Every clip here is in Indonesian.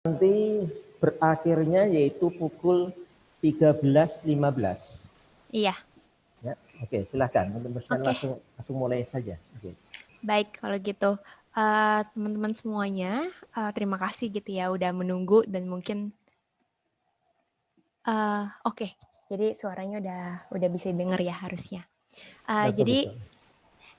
nanti berakhirnya yaitu pukul 13.15. Iya. Ya, oke, silakan meneruskan, Oke. langsung mulai saja. Oke. Baik, kalau gitu teman-teman semuanya, terima kasih gitu ya udah menunggu dan mungkin oke. Jadi suaranya udah bisa dengar ya harusnya. Jadi Betul.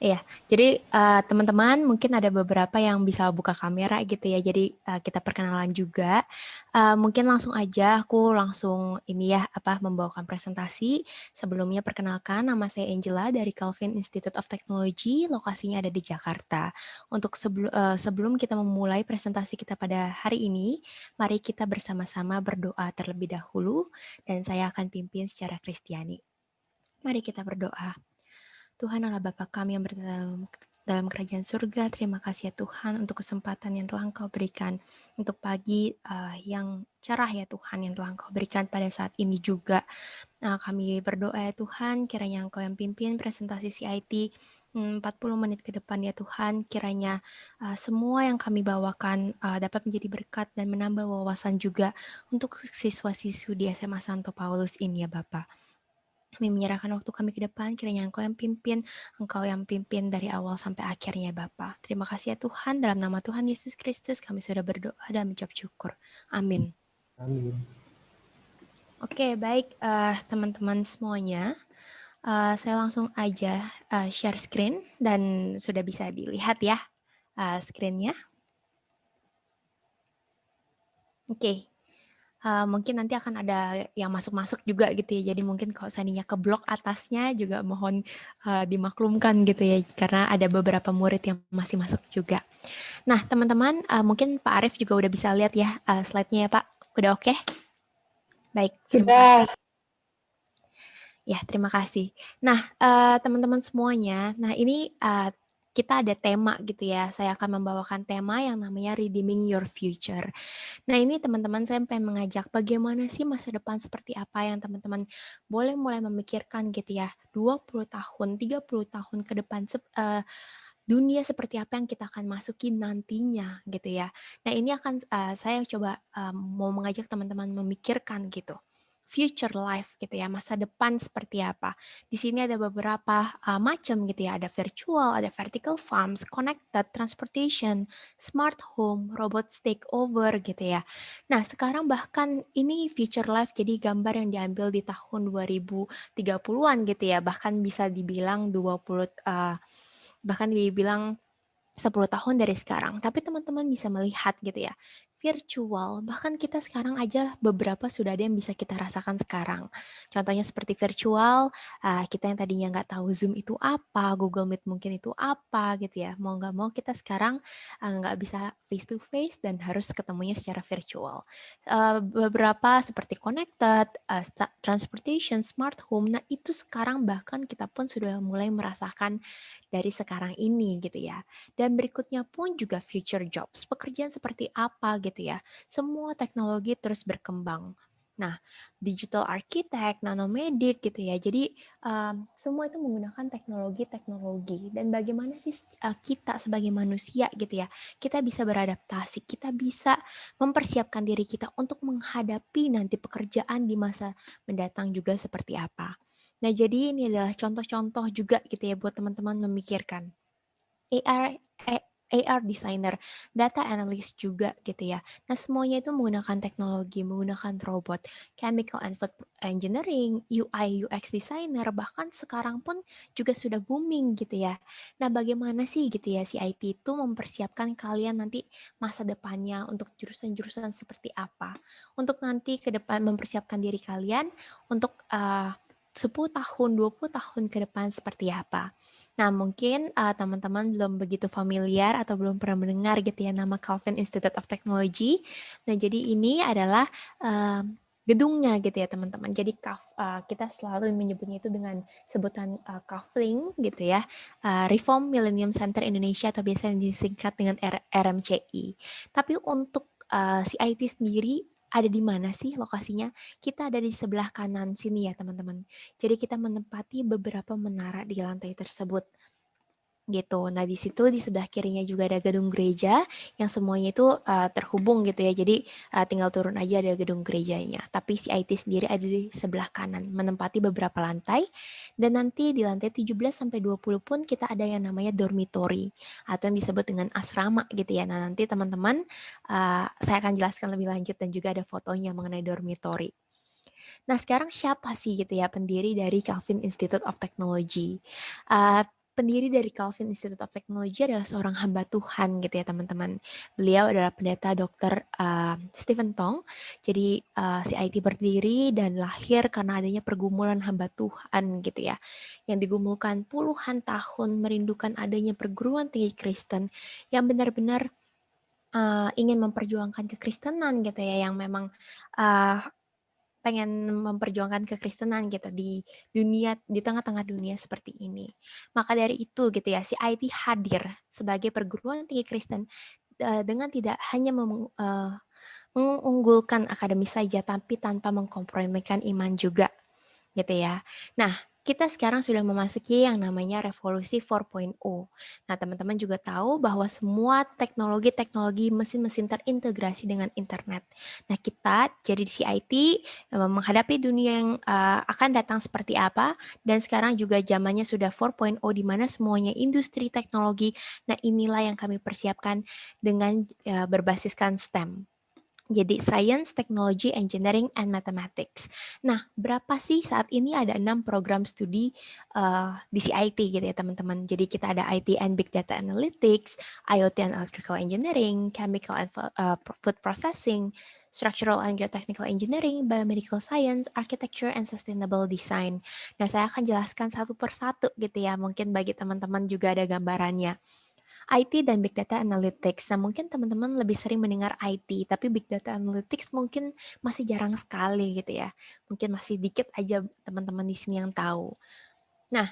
iya, jadi teman-teman mungkin ada beberapa yang bisa buka kamera gitu ya. Jadi kita perkenalan juga. Mungkin langsung aja aku langsung membawakan presentasi. Sebelumnya perkenalkan, nama saya Angela dari Calvin Institute of Technology, lokasinya ada di Jakarta. Untuk sebelum kita memulai presentasi kita pada hari ini, mari kita bersama-sama berdoa terlebih dahulu dan saya akan pimpin secara Kristiani. Mari kita berdoa. Tuhan Allah Bapa kami yang berada dalam kerajaan surga, terima kasih ya Tuhan untuk kesempatan yang telah Engkau berikan untuk pagi yang cerah ya Tuhan yang telah Engkau berikan pada saat ini juga. Kami berdoa ya Tuhan, kiranya Engkau yang pimpin presentasi CIT 40 menit ke depan ya Tuhan, kiranya semua yang kami bawakan dapat menjadi berkat dan menambah wawasan juga untuk siswa-siswi di SMA Santo Paulus ini ya Bapak. Kami menyerahkan waktu kami ke depan, kiranya Engkau yang pimpin dari awal sampai akhirnya Bapa. Terima kasih ya Tuhan, dalam nama Tuhan Yesus Kristus kami sudah berdoa dan mengucap syukur. Amin. Amin. Oke, baik teman-teman semuanya. Saya langsung aja share screen dan sudah bisa dilihat ya screen-nya. Oke. Mungkin nanti akan ada yang masuk-masuk juga gitu ya. Jadi mungkin kalau seandainya ke blok atasnya juga mohon dimaklumkan gitu ya. Karena ada beberapa murid yang masih masuk juga. Nah teman-teman mungkin Pak Arief juga udah bisa lihat ya slide-nya ya Pak. Udah oke? Baik, terima kasih. Ya, terima kasih. Nah, teman-teman semuanya, nah ini kita ada tema gitu ya. Saya akan membawakan tema yang namanya Redeeming Your Future. Nah ini teman-teman saya pengen mengajak bagaimana sih masa depan seperti apa yang teman-teman boleh mulai memikirkan gitu ya. 20 tahun, 30 tahun ke depan dunia seperti apa yang kita akan masuki nantinya gitu ya. Nah ini akan saya coba mau mengajak teman-teman memikirkan gitu. Future life gitu ya, masa depan seperti apa. Di sini ada beberapa macam gitu ya, ada virtual, ada vertical farms, connected, transportation, smart home, robot takeover gitu ya. Nah sekarang bahkan ini future life jadi gambar yang diambil di tahun 2030-an gitu ya, bahkan bisa dibilang 10 tahun dari sekarang. Tapi teman-teman bisa melihat gitu ya, virtual, bahkan kita sekarang aja beberapa sudah ada yang bisa kita rasakan sekarang. Contohnya seperti virtual, kita yang tadinya nggak tahu Zoom itu apa, Google Meet mungkin itu apa gitu ya. Mau nggak mau kita sekarang nggak bisa face to face dan harus ketemunya secara virtual. Beberapa seperti connected, transportation, smart home, nah itu sekarang bahkan kita pun sudah mulai merasakan dari sekarang ini gitu ya. Dan berikutnya pun juga future jobs, pekerjaan seperti apa gitu ya. Semua teknologi terus berkembang. Nah, digital architect, nanomedik gitu ya. Jadi semua itu menggunakan teknologi-teknologi. Dan bagaimana sih kita sebagai manusia gitu ya, kita bisa beradaptasi, kita bisa mempersiapkan diri kita untuk menghadapi nanti pekerjaan di masa mendatang juga seperti apa. Nah, jadi ini adalah contoh-contoh juga gitu ya buat teman-teman memikirkan. AR designer, data analyst juga gitu ya. Nah semuanya itu menggunakan teknologi, menggunakan robot, chemical and food engineering, UI UX designer, bahkan sekarang pun juga sudah booming gitu ya. Nah bagaimana sih gitu ya si IT itu mempersiapkan kalian nanti masa depannya untuk jurusan-jurusan seperti apa? Untuk nanti ke depan mempersiapkan diri kalian untuk 10 tahun, 20 tahun ke depan seperti apa? Nah, mungkin teman-teman belum begitu familiar atau belum pernah mendengar gitu ya nama Calvin Institute of Technology. Nah, jadi ini adalah gedungnya gitu ya teman-teman. Jadi kita selalu menyebutnya itu dengan sebutan CAFLING gitu ya. Reform Millennium Center Indonesia atau biasa disingkat dengan RMCI. Tapi untuk CIT sendiri ada di mana sih lokasinya? Kita ada di sebelah kanan sini ya teman-teman. Jadi kita menempati beberapa menara di lantai tersebut. gitu. Nah, di situ di sebelah kirinya juga ada gedung gereja yang semuanya itu terhubung gitu ya. Jadi tinggal turun aja ada gedung gerejanya. Tapi si IT sendiri ada di sebelah kanan, menempati beberapa lantai. Dan nanti di lantai 17 sampai 20 pun kita ada yang namanya dormitory atau yang disebut dengan asrama gitu ya. Nah, nanti teman-teman saya akan jelaskan lebih lanjut dan juga ada fotonya mengenai dormitory. Nah, sekarang siapa sih gitu ya pendiri dari Calvin Institute of Technology? Pendiri dari Calvin Institute of Technology adalah seorang hamba Tuhan gitu ya teman-teman. Beliau adalah pendeta Dr. Stephen Tong. Jadi si IT berdiri dan lahir karena adanya pergumulan hamba Tuhan gitu ya. Yang digumulkan puluhan tahun merindukan adanya perguruan tinggi Kristen yang benar-benar ingin memperjuangkan kekristenan gitu ya, yang memang pengen memperjuangkan kekristenan gitu di dunia, di tengah-tengah dunia seperti ini. Maka dari itu gitu ya, si IT hadir sebagai perguruan tinggi Kristen dengan tidak hanya mengunggulkan akademis saja, tapi tanpa mengkompromikan iman juga gitu ya. Nah, kita sekarang sudah memasuki yang namanya revolusi 4.0. Nah, teman-teman juga tahu bahwa semua teknologi-teknologi mesin-mesin terintegrasi dengan internet. Nah, kita jadi di CIT menghadapi dunia yang akan datang seperti apa, dan sekarang juga zamannya sudah 4.0 di mana semuanya industri teknologi. Nah, inilah yang kami persiapkan dengan berbasiskan STEM. Jadi Science, Technology, Engineering, and Mathematics. Nah, berapa sih saat ini ada 6 program studi di CIT gitu ya teman-teman. Jadi kita ada IT and Big Data Analytics, IoT and Electrical Engineering, Chemical and Food Processing, Structural and Geotechnical Engineering, Biomedical Science, Architecture, and Sustainable Design. Nah, saya akan jelaskan satu persatu gitu ya. Mungkin bagi teman-teman juga ada gambarannya. IT dan Big Data Analytics. Nah, mungkin teman-teman lebih sering mendengar IT, tapi Big Data Analytics mungkin masih jarang sekali gitu ya. Mungkin masih dikit aja teman-teman di sini yang tahu. Nah,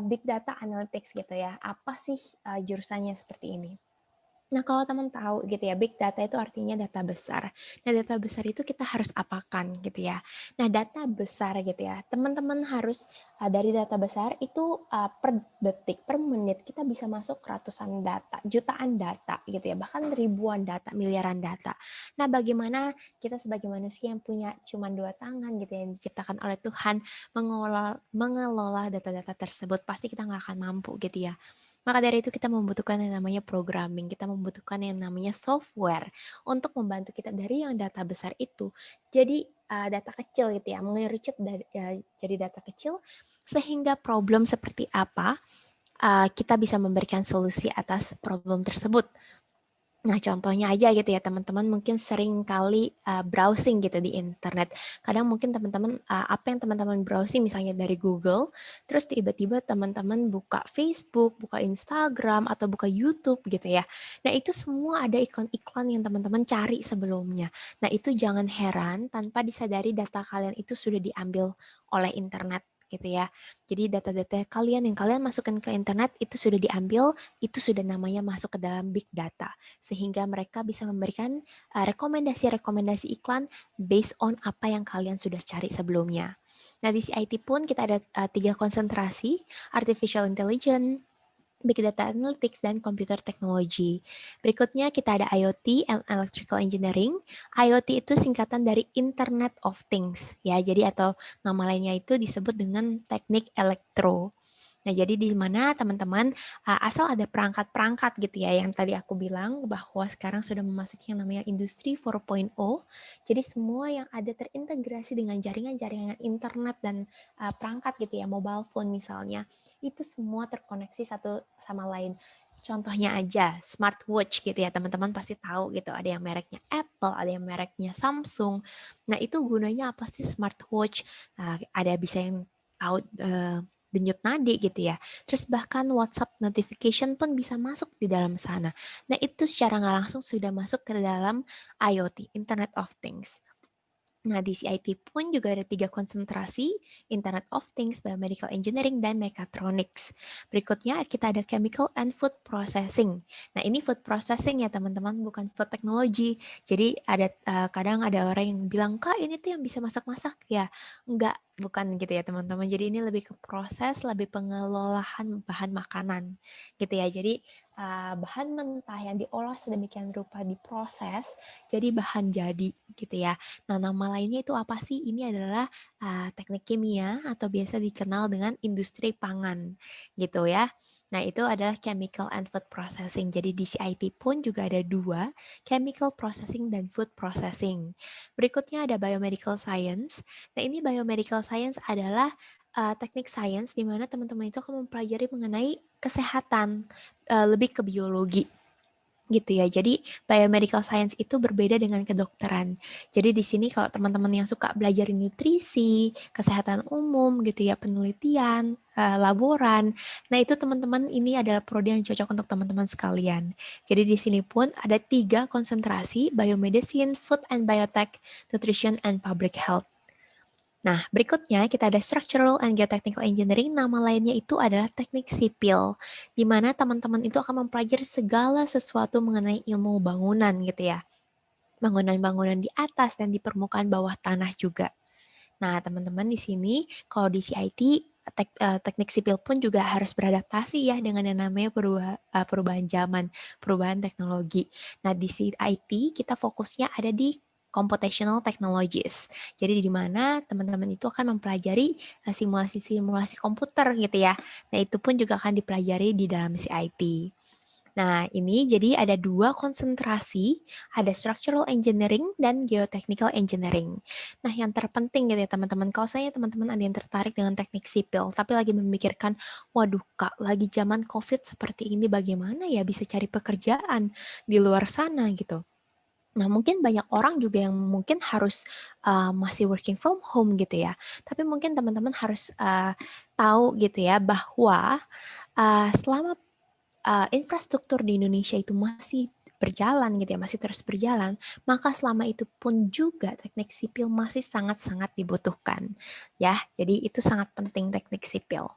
Big Data Analytics gitu ya. Apa sih jurusannya seperti ini? Nah, kalau teman tahu gitu ya, big data itu artinya data besar. Nah, data besar itu kita harus apakan gitu ya. Nah, data besar gitu ya, teman-teman harus dari data besar itu per detik, per menit kita bisa masuk ratusan data, jutaan data gitu ya, bahkan ribuan data, miliaran data. Nah, bagaimana kita sebagai manusia yang punya cuma 2 tangan gitu ya, yang diciptakan oleh Tuhan, mengelola data-data tersebut, pasti kita nggak akan mampu gitu ya. Maka dari itu kita membutuhkan yang namanya programming, kita membutuhkan yang namanya software untuk membantu kita dari yang data besar itu jadi data kecil gitu ya, mengerucut jadi data kecil sehingga problem seperti apa kita bisa memberikan solusi atas problem tersebut. Nah, contohnya aja gitu ya, teman-teman mungkin sering kali browsing gitu di internet. Kadang mungkin teman-teman, apa yang teman-teman browsing misalnya dari Google, terus tiba-tiba teman-teman buka Facebook, buka Instagram, atau buka YouTube gitu ya. Nah, itu semua ada iklan-iklan yang teman-teman cari sebelumnya. Nah, itu jangan heran tanpa disadari data kalian itu sudah diambil oleh internet gitu ya. Jadi data-data kalian yang kalian masukkan ke internet itu sudah diambil, itu sudah namanya masuk ke dalam big data, sehingga mereka bisa memberikan rekomendasi-rekomendasi iklan based on apa yang kalian sudah cari sebelumnya. Nah, di CIT pun kita ada 3 konsentrasi, Artificial Intelligence, Big Data Analytics, dan Computer Technology. Berikutnya kita ada IoT and Electrical Engineering. IoT itu singkatan dari Internet of Things ya. Jadi atau nama lainnya itu disebut dengan teknik elektro. Nah, jadi di mana teman-teman asal ada perangkat-perangkat gitu ya yang tadi aku bilang bahwa sekarang sudah memasuki yang namanya industri 4.0. Jadi semua yang ada terintegrasi dengan jaringan-jaringan internet dan perangkat gitu ya, mobile phone misalnya, itu semua terkoneksi satu sama lain. Contohnya aja smartwatch gitu ya, teman-teman pasti tahu gitu, ada yang mereknya Apple, ada yang mereknya Samsung. Nah, itu gunanya apa sih smartwatch? Ada bisa yang tahu denyut nadi gitu ya. Terus bahkan WhatsApp notification pun bisa masuk di dalam sana. Nah, itu secara nggak langsung sudah masuk ke dalam IoT, Internet of Things. Nah, di CIT pun juga ada 3 konsentrasi, Internet of Things, Biomedical Engineering, dan Mechatronics. Berikutnya kita ada Chemical and Food Processing. Nah, ini food processing ya teman-teman, bukan food technology. Jadi ada kadang ada orang yang bilang, Kak ini tuh yang bisa masak-masak ya. Enggak, Bukan gitu ya teman-teman. Jadi ini lebih ke proses, lebih pengelolaan bahan makanan gitu ya. Jadi bahan mentah yang diolah sedemikian rupa diproses jadi bahan jadi gitu ya. Nah, nama lainnya itu apa sih? Ini adalah teknik kimia atau biasa dikenal dengan industri pangan gitu ya. Nah, itu adalah chemical and food processing. Jadi di CIT pun juga ada dua, chemical processing dan food processing. Berikutnya ada biomedical science. Nah, ini biomedical science adalah teknik sains di mana teman-teman itu akan mempelajari mengenai kesehatan, lebih ke biologi gitu ya. Jadi biomedical science itu berbeda dengan kedokteran. Jadi di sini kalau teman-teman yang suka belajar nutrisi, kesehatan umum gitu ya, penelitian, laboran, nah itu teman-teman ini adalah prodi yang cocok untuk teman-teman sekalian. Jadi di sini pun ada 3 konsentrasi, biomedicine, food and biotech, nutrition and public health. Nah, berikutnya kita ada Structural and Geotechnical Engineering, nama lainnya itu adalah teknik sipil, di mana teman-teman itu akan mempelajari segala sesuatu mengenai ilmu bangunan gitu ya. Bangunan-bangunan di atas dan di permukaan bawah tanah juga. Nah, teman-teman di sini, kalau di CIT, teknik sipil pun juga harus beradaptasi ya dengan yang namanya perubahan zaman, perubahan teknologi. Nah, di CIT kita fokusnya ada di computational technologies. Jadi di mana teman-teman itu akan mempelajari simulasi-simulasi komputer gitu ya. Nah, itu pun juga akan dipelajari di dalam CIT. Nah, ini jadi ada 2 konsentrasi, ada structural engineering dan geotechnical engineering. Nah, yang terpenting gitu ya teman-teman, kalau saya teman-teman ada yang tertarik dengan teknik sipil, tapi lagi memikirkan, waduh Kak, lagi zaman COVID seperti ini bagaimana ya bisa cari pekerjaan di luar sana gitu. Nah, mungkin banyak orang juga yang mungkin harus masih working from home gitu ya. Tapi mungkin teman-teman harus tahu gitu ya bahwa selama infrastruktur di Indonesia itu masih berjalan gitu ya, masih terus berjalan, maka selama itu pun juga teknik sipil masih sangat-sangat dibutuhkan. Ya, jadi itu sangat penting teknik sipil.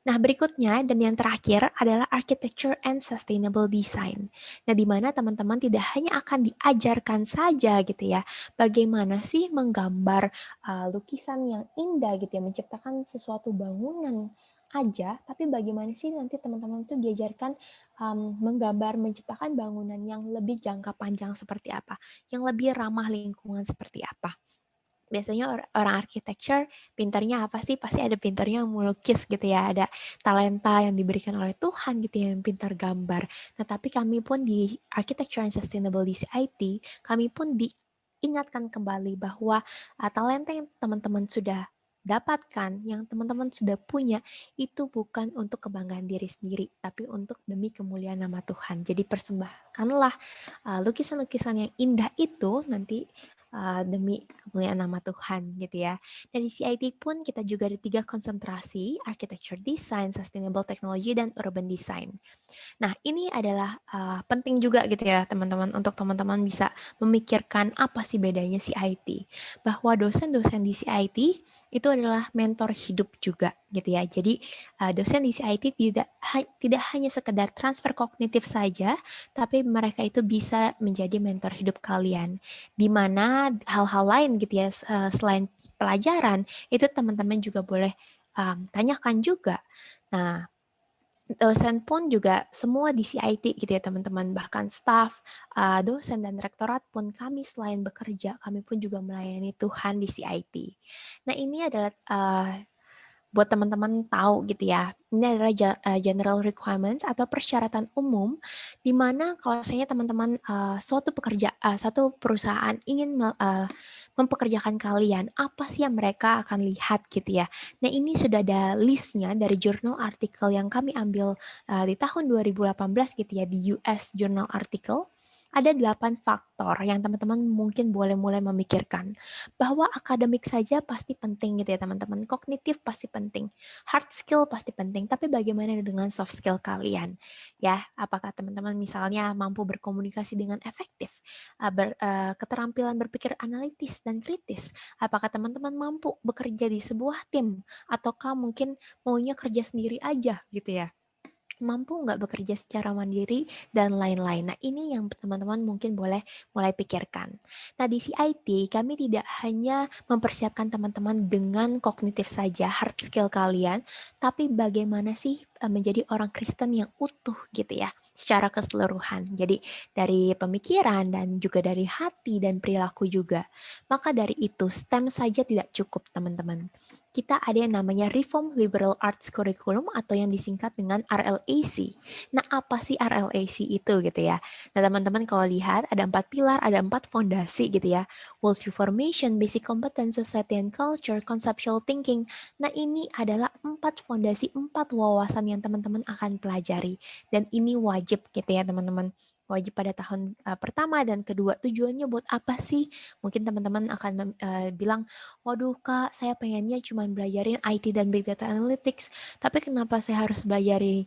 Nah, berikutnya dan yang terakhir adalah architecture and sustainable design. Nah, di mana teman-teman tidak hanya akan diajarkan saja gitu ya, bagaimana sih menggambar lukisan yang indah gitu ya, menciptakan sesuatu bangunan aja, tapi bagaimana sih nanti teman-teman itu diajarkan menggambar, menciptakan bangunan yang lebih jangka panjang seperti apa, yang lebih ramah lingkungan seperti apa. Biasanya orang architecture pintarnya apa sih? Pasti ada pintarnya yang melukis gitu ya, ada talenta yang diberikan oleh Tuhan gitu ya, yang pintar gambar. Nah, tapi kami pun di Architecture and Sustainable di CIT, kami pun diingatkan kembali bahwa talenta yang teman-teman sudah dapatkan, yang teman-teman sudah punya, itu bukan untuk kebanggaan diri sendiri, tapi untuk demi kemuliaan nama Tuhan. Jadi persembahkanlah lukisan-lukisan yang indah itu nanti demi kemuliaan nama Tuhan gitu ya. Dan di CIT pun kita juga ada 3 konsentrasi, Architecture Design, Sustainable Technology, dan Urban Design. Nah, ini adalah penting juga gitu ya teman-teman, untuk teman-teman bisa memikirkan apa sih bedanya CIT. Bahwa dosen-dosen di CIT itu adalah mentor hidup juga gitu ya. Jadi dosen di CIT tidak hanya sekedar transfer kognitif saja, tapi mereka itu bisa menjadi mentor hidup kalian. Di mana hal-hal lain gitu ya, selain pelajaran, itu teman-teman juga boleh tanyakan juga. Nah, dosen pun juga semua di CIT gitu ya teman-teman, bahkan staff, dosen dan rektorat pun kami selain bekerja, kami pun juga melayani Tuhan di CIT. Nah, ini adalah buat teman-teman tahu gitu ya. Ini adalah general requirements atau persyaratan umum di mana kalau misalnya teman-teman satu perusahaan ingin mempekerjakan kalian, apa sih yang mereka akan lihat gitu ya. Nah, ini sudah ada listnya dari jurnal artikel yang kami ambil di tahun 2018 gitu ya, di US Journal Article. Ada 8 faktor yang teman-teman mungkin boleh mulai memikirkan. Bahwa akademik saja pasti penting gitu ya teman-teman. Kognitif pasti penting. Hard skill pasti penting. Tapi bagaimana dengan soft skill kalian? Ya, apakah teman-teman misalnya mampu berkomunikasi dengan efektif? Keterampilan berpikir analitis dan kritis? Apakah teman-teman mampu bekerja di sebuah tim? Ataukah mungkin maunya kerja sendiri aja gitu ya? mampu nggak bekerja secara mandiri, dan lain-lain. Nah, ini yang teman-teman mungkin boleh mulai pikirkan. Nah, di CIT kami tidak hanya mempersiapkan teman-teman dengan kognitif saja, hard skill kalian, tapi bagaimana sih menjadi orang Kristen yang utuh gitu ya, secara keseluruhan. Jadi dari pemikiran dan juga dari hati dan perilaku juga. Maka dari itu, STEM saja tidak cukup teman-teman. Kita ada yang namanya Reform Liberal Arts Curriculum atau yang disingkat dengan RLAC. Nah, apa sih RLAC itu gitu ya? Nah, teman-teman kalau lihat ada 4 pilar, ada 4 fondasi gitu ya. Worldview Formation, Basic Competence, Society and Culture, Conceptual Thinking. Nah, ini adalah 4 fondasi, 4 wawasan yang teman-teman akan pelajari. Dan ini wajib gitu ya teman-teman. Wajib pada tahun pertama dan kedua. Tujuannya buat apa sih? Mungkin teman-teman akan bilang, waduh Kak, saya pengennya cuma belajarin IT dan Big Data Analytics, tapi kenapa saya harus belajari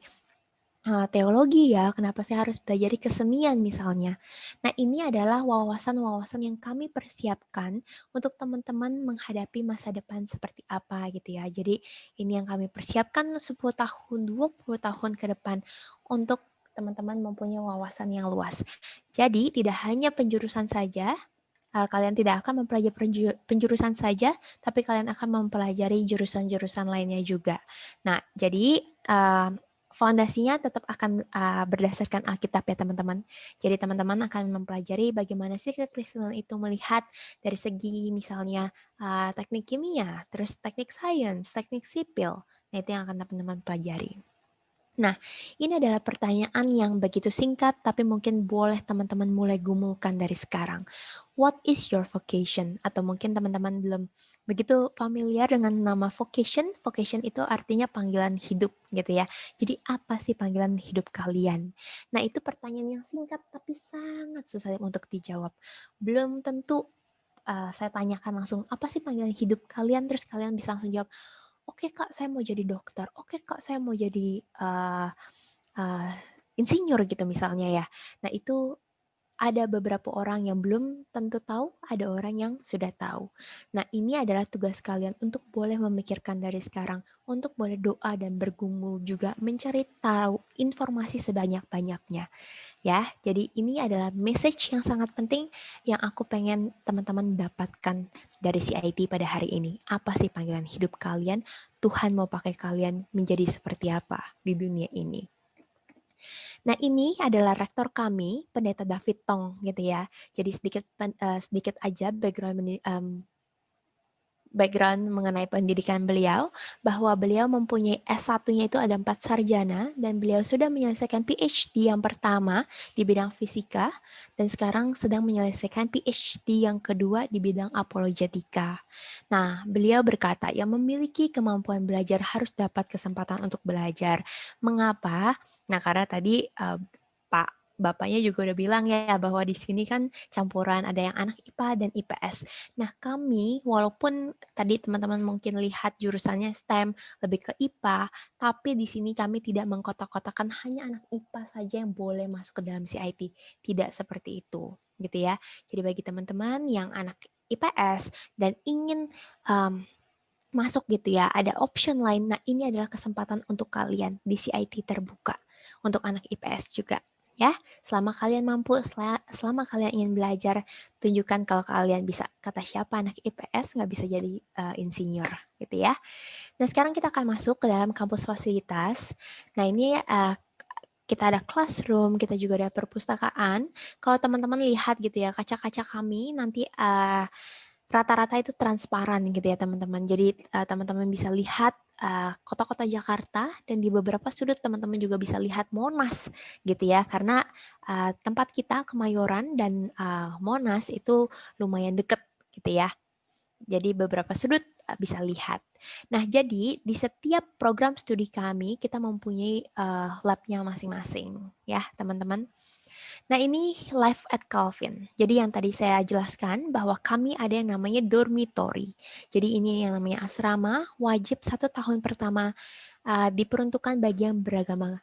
teologi ya, kenapa saya harus belajari kesenian misalnya. Nah, ini adalah wawasan-wawasan yang kami persiapkan untuk teman-teman menghadapi masa depan seperti apa gitu ya. Jadi ini yang kami persiapkan 10 tahun, 20 tahun ke depan untuk teman-teman mempunyai wawasan yang luas. Jadi tidak hanya penjurusan saja, kalian tidak akan mempelajari penjurusan saja, tapi kalian akan mempelajari jurusan-jurusan lainnya juga. Nah, jadi fondasinya tetap akan berdasarkan Alkitab ya teman-teman. Jadi teman-teman akan mempelajari bagaimana sih kekristenan itu melihat dari segi misalnya teknik kimia, terus teknik sains, teknik sipil. Nah, itu yang akan teman-teman pelajari. Nah, ini adalah pertanyaan yang begitu singkat, tapi mungkin boleh teman-teman mulai gumulkan dari sekarang. What is your vocation? Atau mungkin teman-teman belum begitu familiar dengan nama vocation. Vocation itu artinya panggilan hidup gitu ya. Jadi apa sih panggilan hidup kalian? Nah, itu pertanyaan yang singkat tapi sangat susah untuk dijawab. Belum tentu saya tanyakan langsung, apa sih panggilan hidup kalian? Terus kalian bisa langsung jawab, oke Kak, saya mau jadi dokter. Oke Kak, saya mau jadi uh, insinyur gitu misalnya ya. Nah, itu ada beberapa orang yang belum tentu tahu, ada orang yang sudah tahu. Nah, ini adalah tugas kalian untuk boleh memikirkan dari sekarang, untuk boleh doa dan bergumul juga mencari tahu informasi sebanyak-banyaknya. Ya, jadi ini adalah message yang sangat penting yang aku pengen teman-teman dapatkan dari CIT pada hari ini. Apa sih panggilan hidup kalian? Tuhan mau pakai kalian menjadi seperti apa di dunia ini? Nah, ini adalah rektor kami, Pendeta David Tong gitu ya. Jadi sedikit aja background mengenai pendidikan beliau, bahwa beliau mempunyai S1-nya itu ada 4 sarjana, dan beliau sudah menyelesaikan PhD yang pertama di bidang fisika, dan sekarang sedang menyelesaikan PhD yang kedua di bidang apologetika. Nah, beliau berkata, yang memiliki kemampuan belajar harus dapat kesempatan untuk belajar. Mengapa? Nah, karena tadi Pak Bapaknya juga udah bilang ya bahwa di sini kan campuran ada yang anak IPA dan IPS. Nah, kami walaupun tadi teman-teman mungkin lihat jurusannya STEM lebih ke IPA, tapi di sini kami tidak mengkotak-kotakan hanya anak IPA saja yang boleh masuk ke dalam CIT. Tidak seperti itu, gitu ya. Jadi bagi teman-teman yang anak IPS dan ingin masuk gitu ya, ada option lain. Nah, ini adalah kesempatan untuk kalian di CIT terbuka untuk anak IPS juga. Ya, selama kalian mampu, selama kalian ingin belajar, tunjukkan kalau kalian bisa. Kata siapa anak IPS nggak bisa jadi insinyur, gitu ya. Nah, sekarang kita akan masuk ke dalam kampus fasilitas. Nah, ini kita ada classroom, kita juga ada perpustakaan. Kalau teman-teman lihat gitu ya, kaca-kaca kami nanti rata-rata itu transparan gitu ya teman-teman. Jadi teman-teman bisa lihat kota-kota Jakarta, dan di beberapa sudut teman-teman juga bisa lihat Monas gitu ya. Karena tempat kita Kemayoran dan Monas itu lumayan deket gitu ya. Jadi beberapa sudut bisa lihat. Nah, jadi di setiap program studi kami kita mempunyai lab-nya masing-masing ya teman-teman. Nah, ini live at Calvin. Jadi yang tadi saya jelaskan bahwa kami ada yang namanya dormitory. Jadi ini yang namanya asrama, wajib 1 tahun pertama diperuntukkan bagi yang beragama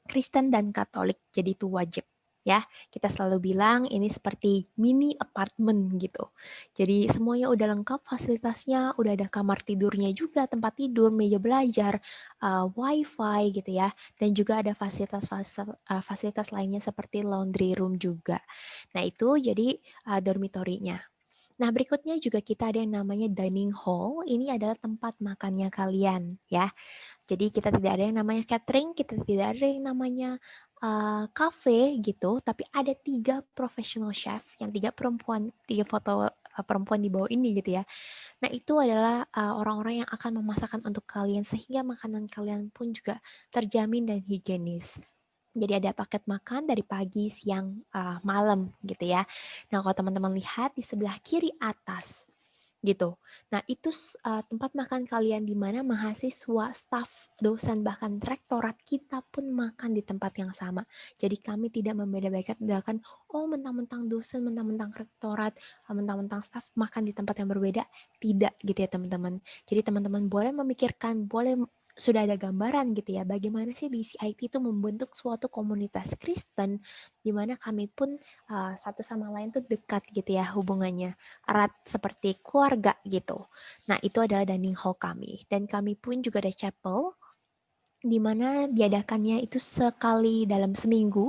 Kristen dan Katolik. Jadi itu wajib. Ya, kita selalu bilang ini seperti mini apartemen gitu. Jadi semuanya udah lengkap fasilitasnya, udah ada kamar tidurnya juga, tempat tidur, meja belajar, wifi gitu ya, dan juga ada fasilitas lainnya seperti laundry room juga. Nah itu jadi dormitorinya. Nah, berikutnya juga kita ada yang namanya dining hall. Ini adalah tempat makannya kalian, ya. Jadi kita tidak ada yang namanya catering, kita tidak ada yang namanya cafe gitu, tapi ada 3 professional chef, yang 3 perempuan, 3 foto perempuan di bawah ini gitu ya. Nah, itu adalah orang-orang yang akan memasakkan untuk kalian sehingga makanan kalian pun juga terjamin dan higienis. Jadi ada paket makan dari pagi, siang, malam gitu ya. Nah, kalau teman-teman lihat di sebelah kiri atas gitu. Nah, itu tempat makan kalian di mana mahasiswa, staf, dosen, bahkan rektorat kita pun makan di tempat yang sama. Jadi kami tidak membeda-bedakan, oh mentang-mentang dosen, mentang-mentang rektorat, mentang-mentang staf makan di tempat yang berbeda. Tidak gitu ya teman-teman. Jadi teman-teman boleh memikirkan, boleh sudah ada gambaran gitu ya, bagaimana sih di CIT itu membentuk suatu komunitas Kristen di mana kami pun satu sama lain tuh dekat gitu ya hubungannya, erat seperti keluarga gitu. Nah itu adalah dining hall kami, dan kami pun juga ada chapel di mana diadakannya itu sekali dalam seminggu.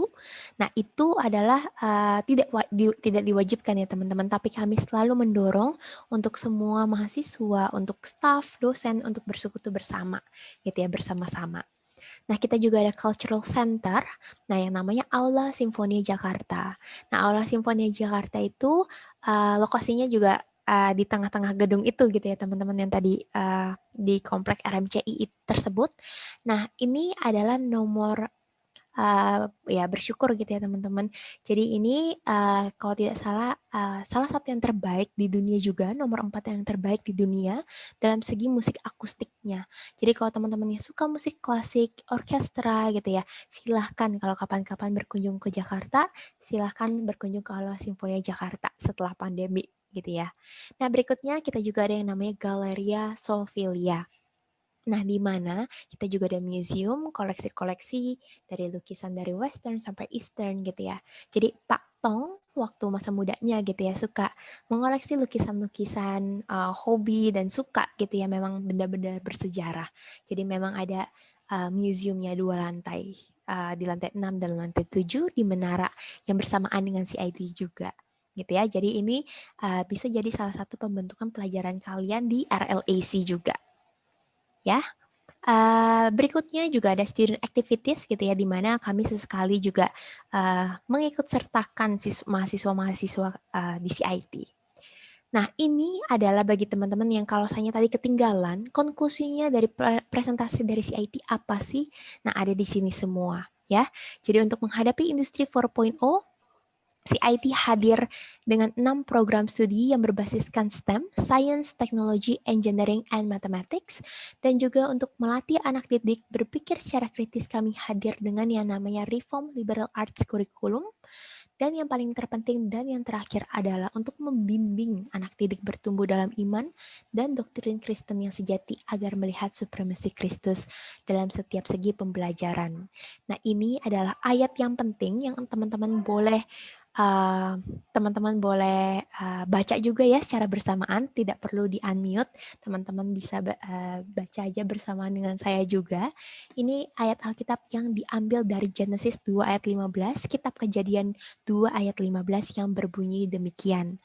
Nah itu adalah tidak diwajibkan ya teman-teman, tapi kami selalu mendorong untuk semua mahasiswa, untuk staf, dosen untuk bersekutu bersama, gitu ya, bersama-sama. Nah, kita juga ada Cultural Center, nah yang namanya Aula Simfonia Jakarta. Nah, Aula Simfonia Jakarta itu lokasinya juga di tengah-tengah gedung itu gitu ya teman-teman yang tadi di komplek RMCI tersebut. Nah, ini adalah nomor ya bersyukur gitu ya teman-teman. Jadi ini kalau tidak salah salah satu yang terbaik di dunia juga, nomor 4 yang terbaik di dunia dalam segi musik akustiknya. Jadi kalau teman-teman yang suka musik klasik, orkestra gitu ya, silahkan kalau kapan-kapan berkunjung ke Jakarta, silahkan berkunjung ke Aula Simfonia Jakarta setelah pandemi gitu ya. Nah berikutnya kita juga ada yang namanya Galleria Solvilia. Nah, di mana kita juga ada museum, koleksi-koleksi dari lukisan dari Western sampai Eastern gitu ya. Jadi Pak Tong waktu masa mudanya gitu ya suka mengoleksi lukisan-lukisan hobi dan suka gitu ya memang benda-benda bersejarah. Jadi memang ada museumnya 2 lantai. Di lantai 6 dan lantai 7 di menara yang bersamaan dengan CIT juga gitu ya. Jadi ini bisa jadi salah satu pembentukan pelajaran kalian di RLAC juga. Ya, berikutnya juga ada student activities gitu ya, di mana kami sesekali juga mengikut sertakan mahasiswa-mahasiswa di CIT. Nah, ini adalah bagi teman-teman yang kalau saya tadi ketinggalan, konklusinya dari presentasi dari CIT apa sih? Nah, ada di sini semua ya. Jadi untuk menghadapi industri 4.0, CIT hadir dengan 6 program studi yang berbasiskan STEM, Science, Technology, Engineering, and Mathematics, dan juga untuk melatih anak didik berpikir secara kritis kami hadir dengan yang namanya Reform Liberal Arts Curriculum, dan yang paling terpenting dan yang terakhir adalah untuk membimbing anak didik bertumbuh dalam iman dan doktrin Kristen yang sejati agar melihat supremasi Kristus dalam setiap segi pembelajaran. Nah, ini adalah ayat yang penting yang teman-teman boleh baca juga ya secara bersamaan, tidak perlu di-unmute, teman-teman bisa baca aja bersamaan dengan saya juga. Ini ayat Alkitab yang diambil dari Genesis 2 ayat 15, Kitab Kejadian 2 ayat 15 yang berbunyi demikian.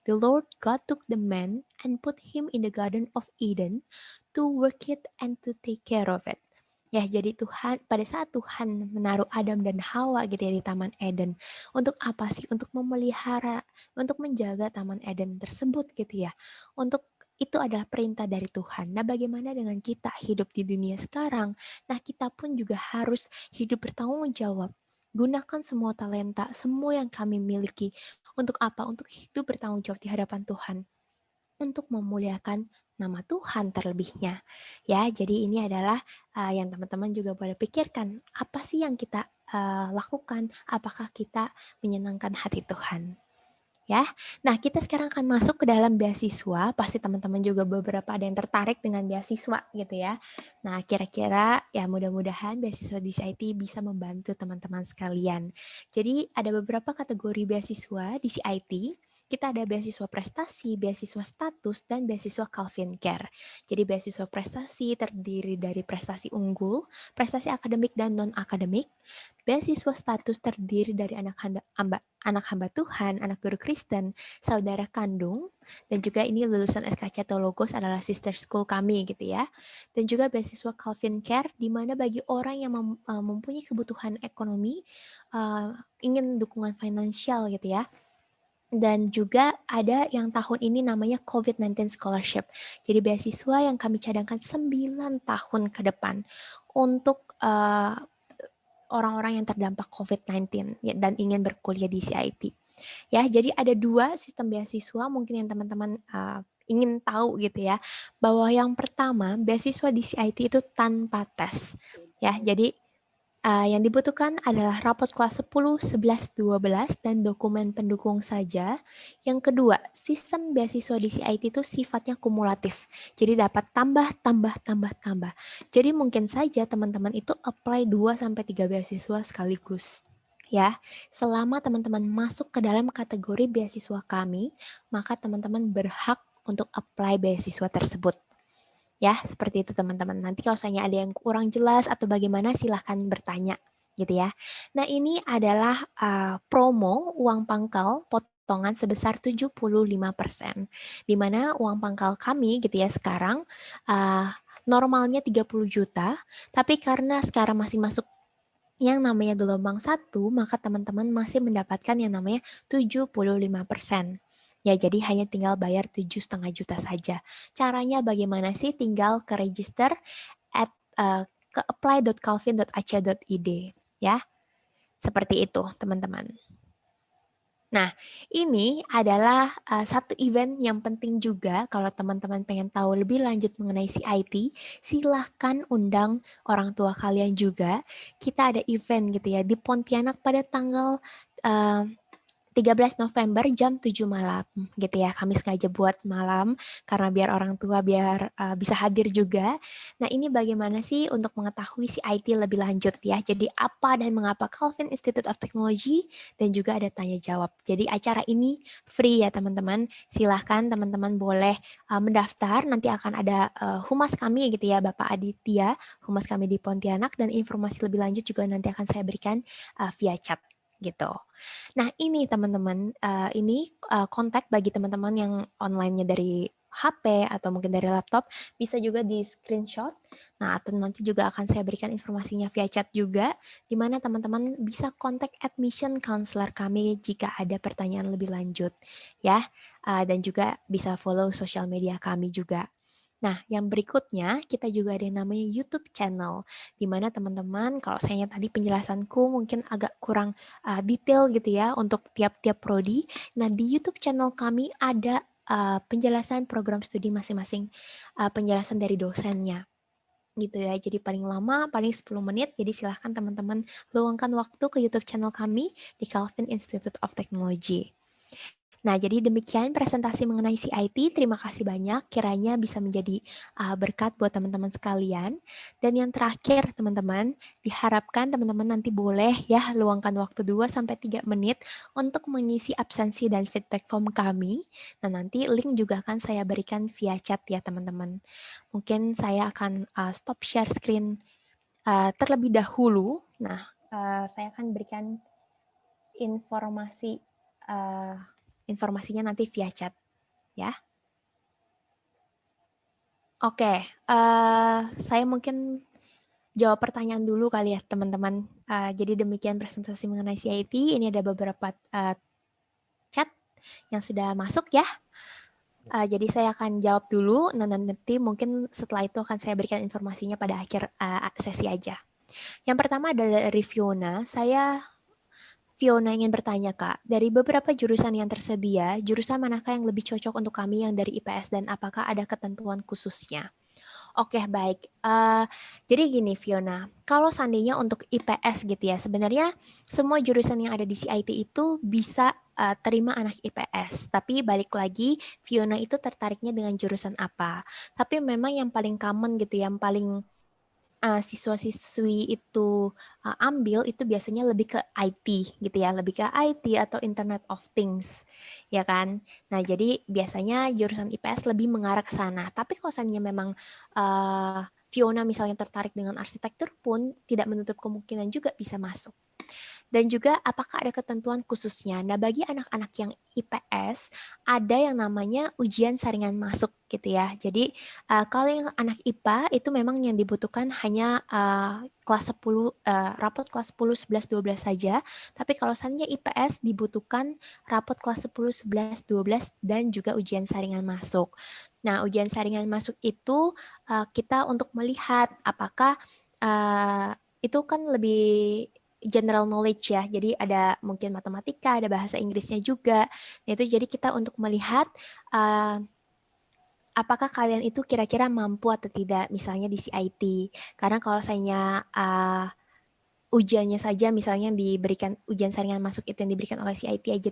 The Lord God took the man and put him in the Garden of Eden to work it and to take care of it. Ya, jadi Tuhan, pada saat Tuhan menaruh Adam dan Hawa gitu ya di Taman Eden, untuk apa sih? Untuk memelihara, untuk menjaga Taman Eden tersebut gitu ya. Untuk itu adalah perintah dari Tuhan. Nah, bagaimana dengan kita hidup di dunia sekarang? Nah, kita pun juga harus hidup bertanggung jawab. Gunakan semua talenta, semua yang kami miliki. Untuk apa? Untuk hidup bertanggung jawab di hadapan Tuhan. Untuk memuliakan nama Tuhan terlebihnya. Ya, jadi ini adalah yang teman-teman juga boleh pikirkan, apa sih yang kita lakukan? Apakah kita menyenangkan hati Tuhan? Ya, nah kita sekarang akan masuk ke dalam beasiswa. Pasti teman-teman juga beberapa ada yang tertarik dengan beasiswa gitu ya. Nah, kira-kira ya mudah-mudahan beasiswa di CIT bisa membantu teman-teman sekalian. Jadi ada beberapa kategori beasiswa di CIT. Kita ada beasiswa prestasi, beasiswa status, dan beasiswa Calvin Care. Jadi beasiswa prestasi terdiri dari prestasi unggul, prestasi akademik dan non-akademik. Beasiswa status terdiri dari anak hamba Tuhan, anak guru Kristen, saudara kandung, dan juga ini lulusan SKC Teologos adalah sister school kami gitu ya. Dan juga beasiswa Calvin Care, di mana bagi orang yang mempunyai kebutuhan ekonomi, ingin dukungan finansial gitu ya. Dan juga ada yang tahun ini namanya COVID-19 Scholarship. Jadi beasiswa yang kami cadangkan 9 tahun ke depan untuk orang-orang yang terdampak COVID-19 dan ingin berkuliah di CIT. Ya, jadi ada 2 sistem beasiswa mungkin yang teman-teman ingin tahu gitu ya. Bahwa yang pertama, beasiswa di CIT itu tanpa tes. Ya, jadi yang dibutuhkan adalah rapot kelas 10, 11, 12 dan dokumen pendukung saja. Yang kedua, sistem beasiswa di CIT itu sifatnya kumulatif. Jadi dapat tambah. Jadi mungkin saja teman-teman itu apply 2 sampai 3 beasiswa sekaligus. Ya, selama teman-teman masuk ke dalam kategori beasiswa kami, maka teman-teman berhak untuk apply beasiswa tersebut. Ya, seperti itu teman-teman. Nanti kalau misalnya ada yang kurang jelas atau bagaimana silahkan bertanya gitu ya. Nah, ini adalah promo uang pangkal potongan sebesar 75%. Di mana uang pangkal kami gitu ya sekarang normalnya 30 juta, tapi karena sekarang masih masuk yang namanya gelombang 1, maka teman-teman masih mendapatkan yang namanya 75%. Ya, jadi hanya tinggal bayar 7,5 juta saja. Caranya bagaimana sih? Tinggal ke register at ke apply.calvin.ac.id ya. Seperti itu, teman-teman. Nah, ini adalah satu event yang penting juga kalau teman-teman pengen tahu lebih lanjut mengenai CIT, silahkan undang orang tua kalian juga. Kita ada event gitu ya di Pontianak pada tanggal 13 November jam 7 malam gitu ya. Kami sengaja buat malam karena biar orang tua biar bisa hadir juga. Nah, ini bagaimana sih untuk mengetahui CIT lebih lanjut ya. Jadi apa dan mengapa Calvin Institute of Technology dan juga ada tanya jawab. Jadi acara ini free ya teman-teman. Silahkan teman-teman boleh mendaftar. Nanti akan ada humas kami gitu ya, Bapak Aditya, humas kami di Pontianak, dan informasi lebih lanjut juga nanti akan saya berikan via chat gitu. Nah, ini teman-teman, ini kontak bagi teman-teman yang online-nya dari HP atau mungkin dari laptop, bisa juga di screenshot. Nah, atau nanti juga akan saya berikan informasinya via chat juga, di mana teman-teman bisa kontak admission counselor kami jika ada pertanyaan lebih lanjut, ya. Dan juga bisa follow sosial media kami juga. Nah, yang berikutnya kita juga ada yang namanya YouTube channel, di mana teman-teman kalau saya tadi penjelasanku mungkin agak kurang detail gitu ya untuk tiap-tiap prodi. Nah, di YouTube channel kami ada penjelasan program studi masing-masing, penjelasan dari dosennya gitu ya. Jadi paling lama paling 10 menit. Jadi silahkan teman-teman luangkan waktu ke YouTube channel kami di Calvin Institute of Technology. Nah, jadi demikian presentasi mengenai CIT. Terima kasih banyak. Kiranya bisa menjadi berkat buat teman-teman sekalian. Dan yang terakhir, teman-teman, diharapkan teman-teman nanti boleh ya luangkan waktu 2-3 menit untuk mengisi absensi dan feedback form kami. Nah, nanti link juga akan saya berikan via chat ya, teman-teman. Mungkin saya akan stop share screen terlebih dahulu. Nah, saya akan berikan informasinya nanti via chat ya. Oke, saya mungkin jawab pertanyaan dulu kali ya teman-teman. Jadi demikian presentasi mengenai CIT. Ini ada beberapa chat yang sudah masuk ya. Jadi saya akan jawab dulu, nanti mungkin setelah itu akan saya berikan informasinya pada akhir sesi aja. Yang pertama adalah dari Fiona ingin bertanya, Kak, dari beberapa jurusan yang tersedia, jurusan manakah yang lebih cocok untuk kami yang dari IPS dan apakah ada ketentuan khususnya? Oke, baik. Jadi gini, Fiona, kalau seandainya untuk IPS gitu ya, sebenarnya semua jurusan yang ada di CIT itu bisa terima anak IPS. Tapi balik lagi, Fiona itu tertariknya dengan jurusan apa. Tapi memang yang paling common gitu, yang paling siswa-siswi itu ambil itu biasanya lebih ke IT gitu ya, lebih ke IT atau Internet of Things, ya kan. Nah, jadi biasanya jurusan IPS lebih mengarah ke sana. Tapi kalau seandainya memang Fiona misalnya tertarik dengan arsitektur pun tidak menutup kemungkinan juga bisa masuk. Dan juga apakah ada ketentuan khususnya? Nah, bagi anak-anak yang IPS, ada yang namanya ujian saringan masuk gitu ya. Jadi, kalau yang anak IPA itu memang yang dibutuhkan hanya kelas 10, rapot kelas 10, 11, 12 saja. Tapi kalau seandainya IPS dibutuhkan rapot kelas 10, 11, 12, dan juga ujian saringan masuk. Nah, ujian saringan masuk itu kita untuk melihat apakah itu kan lebih general knowledge ya, jadi ada mungkin matematika, ada bahasa Inggrisnya juga. Nah, itu jadi kita untuk melihat apakah kalian itu kira-kira mampu atau tidak, misalnya di CIT. Karena kalau saya ujiannya saja misalnya diberikan ujian saringan masuk itu yang diberikan oleh CIT aja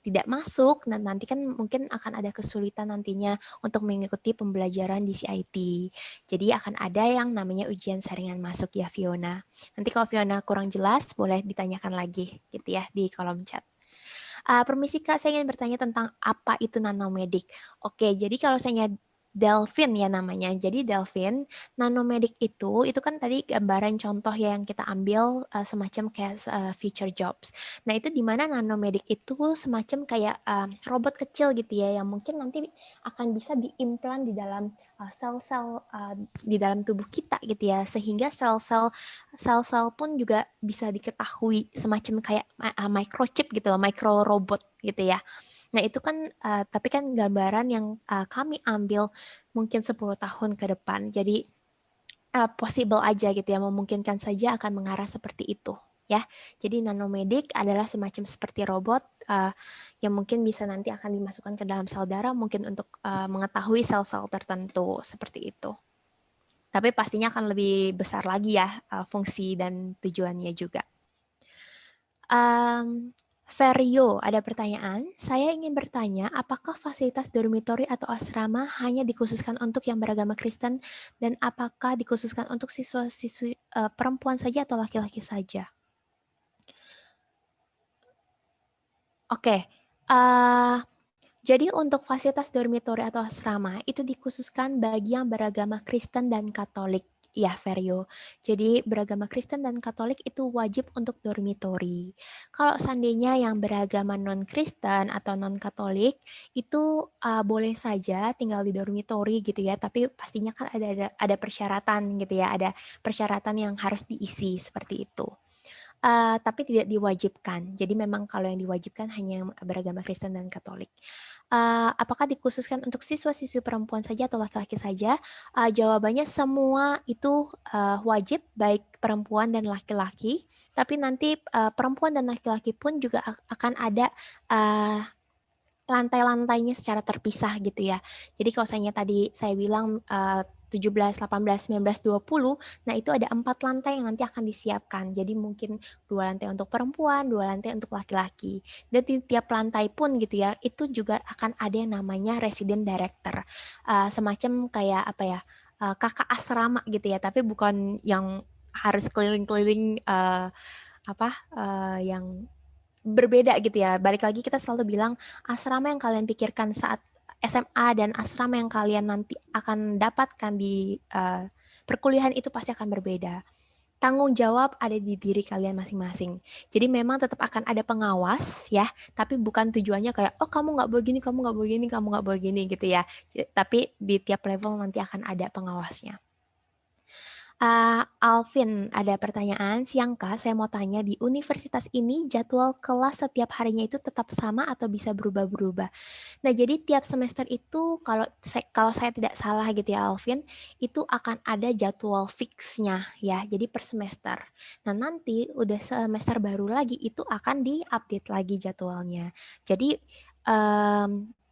tidak masuk, dan nanti kan mungkin akan ada kesulitan nantinya untuk mengikuti pembelajaran di CIT. Jadi akan ada yang namanya ujian saringan masuk ya Fiona. Nanti kalau Fiona kurang jelas boleh ditanyakan lagi gitu ya di kolom chat. Permisi Kak, saya ingin bertanya tentang apa itu nanomedik. Oke, jadi kalau saya Delfin ya namanya. Jadi Delfin, nanomedik itu kan tadi gambaran contoh ya yang kita ambil semacam kayak future jobs. Nah, itu di mana nanomedik itu semacam kayak robot kecil gitu ya yang mungkin nanti akan bisa diimplan di dalam sel-sel di dalam tubuh kita gitu ya, sehingga sel-sel pun juga bisa diketahui semacam kayak microchip gitu, micro robot gitu ya. Nah, itu kan tapi kan gambaran yang kami ambil mungkin 10 tahun ke depan. Jadi possible aja gitu ya, memungkinkan saja akan mengarah seperti itu ya. Jadi nanomedik adalah semacam seperti robot yang mungkin bisa nanti akan dimasukkan ke dalam sel darah mungkin untuk mengetahui sel-sel tertentu seperti itu. Tapi pastinya akan lebih besar lagi ya fungsi dan tujuannya juga. Ferio, ada pertanyaan. Saya ingin bertanya, apakah fasilitas dormitori atau asrama hanya dikhususkan untuk yang beragama Kristen dan apakah dikhususkan untuk siswa-siswi perempuan saja atau laki-laki saja? Oke, jadi untuk fasilitas dormitori atau asrama itu dikhususkan bagi yang beragama Kristen dan Katolik. Ya, Ferio. Jadi beragama Kristen dan Katolik itu wajib untuk dormitori. Kalau seandainya yang beragama non-Kristen atau non-Katolik itu boleh saja tinggal di dormitori gitu ya, tapi pastinya kan ada persyaratan gitu ya, ada persyaratan yang harus diisi seperti itu. Tapi tidak diwajibkan. Jadi memang kalau yang diwajibkan hanya yang beragama Kristen dan Katolik. Apakah dikhususkan untuk siswa-siswi perempuan saja atau laki-laki saja? Jawabannya semua itu wajib, baik perempuan dan laki-laki. Tapi nanti perempuan dan laki-laki pun juga akan ada lantai-lantainya secara terpisah gitu ya. Jadi kalau tadi saya bilang 17, 18, 19, 20, nah itu ada 4 lantai yang nanti akan disiapkan. Jadi mungkin 2 lantai untuk perempuan, 2 lantai untuk laki-laki. Dan di tiap lantai pun gitu ya, itu juga akan ada yang namanya resident director. Semacam kayak apa ya, kakak asrama gitu ya, tapi bukan yang harus keliling-keliling yang berbeda gitu ya. Balik lagi kita selalu bilang asrama yang kalian pikirkan saat SMA dan asrama yang kalian nanti akan dapatkan di perkuliahan itu pasti akan berbeda. Tanggung jawab ada di diri kalian masing-masing. Jadi memang tetap akan ada pengawas ya, tapi bukan tujuannya kayak oh kamu nggak boleh gini, kamu nggak boleh gini, kamu nggak boleh gini gitu ya. Tapi di tiap level nanti akan ada pengawasnya. Alvin, ada pertanyaan. Siang Kak, saya mau tanya di universitas ini jadwal kelas setiap harinya itu tetap sama atau bisa berubah-berubah? Nah, jadi tiap semester itu kalau saya tidak salah gitu ya Alvin, itu akan ada jadwal fixnya ya. Jadi per semester. Nah, nanti udah semester baru lagi itu akan diupdate lagi jadwalnya. Jadi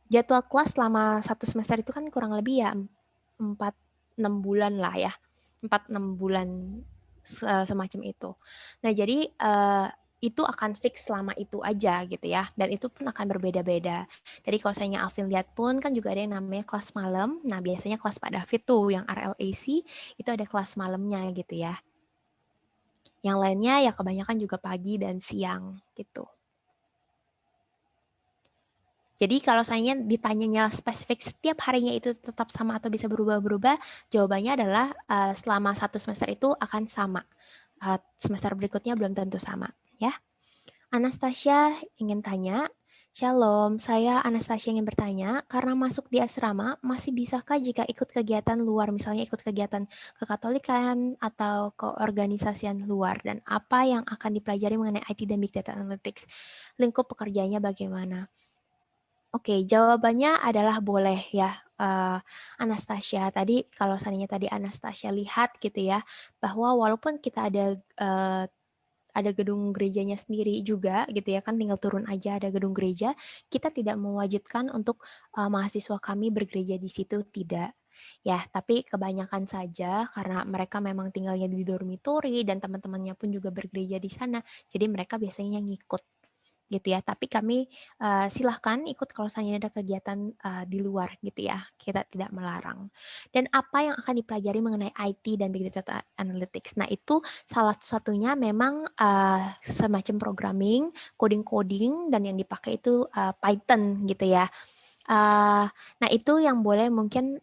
jadwal kelas selama satu semester itu kan kurang lebih ya 4-6 bulan lah ya. 4-6 bulan semacam itu. Nah, jadi itu akan fix selama itu aja gitu ya, dan itu pun akan berbeda-beda. Jadi kalau misalnya Alvin lihat pun kan juga ada yang namanya kelas malam. Nah biasanya kelas Pak David tuh yang RLAC itu ada kelas malamnya gitu ya. Yang lainnya ya kebanyakan juga pagi dan siang gitu. Jadi kalau saya ditanyanya spesifik setiap harinya itu tetap sama atau bisa berubah-berubah, jawabannya adalah selama 1 semester itu akan sama. Semester berikutnya belum tentu sama, ya. Anastasia ingin tanya, Shalom, saya Anastasia ingin bertanya, karena masuk di asrama, masih bisakah jika ikut kegiatan luar, misalnya ikut kegiatan kekatolikan atau keorganisasian luar, dan apa yang akan dipelajari mengenai IT dan Big Data Analytics? Lingkup pekerjaannya bagaimana? Oke, jawabannya adalah boleh ya, Anastasia. Tadi kalau seandainya tadi Anastasia lihat gitu ya, bahwa walaupun kita ada gedung gerejanya sendiri juga gitu ya kan, tinggal turun aja ada gedung gereja, kita tidak mewajibkan untuk mahasiswa kami bergereja di situ, tidak. Ya, tapi kebanyakan saja karena mereka memang tinggalnya di dormitory dan teman-temannya pun juga bergereja di sana, jadi mereka biasanya ngikut gitu ya. Tapi kami silahkan ikut kalau seandainya ada kegiatan di luar gitu ya. Kita tidak melarang. Dan apa yang akan dipelajari mengenai IT dan Big Data Analytics? Nah itu salah satunya memang semacam programming, coding-coding, dan yang dipakai itu Python gitu ya. Nah itu yang boleh mungkin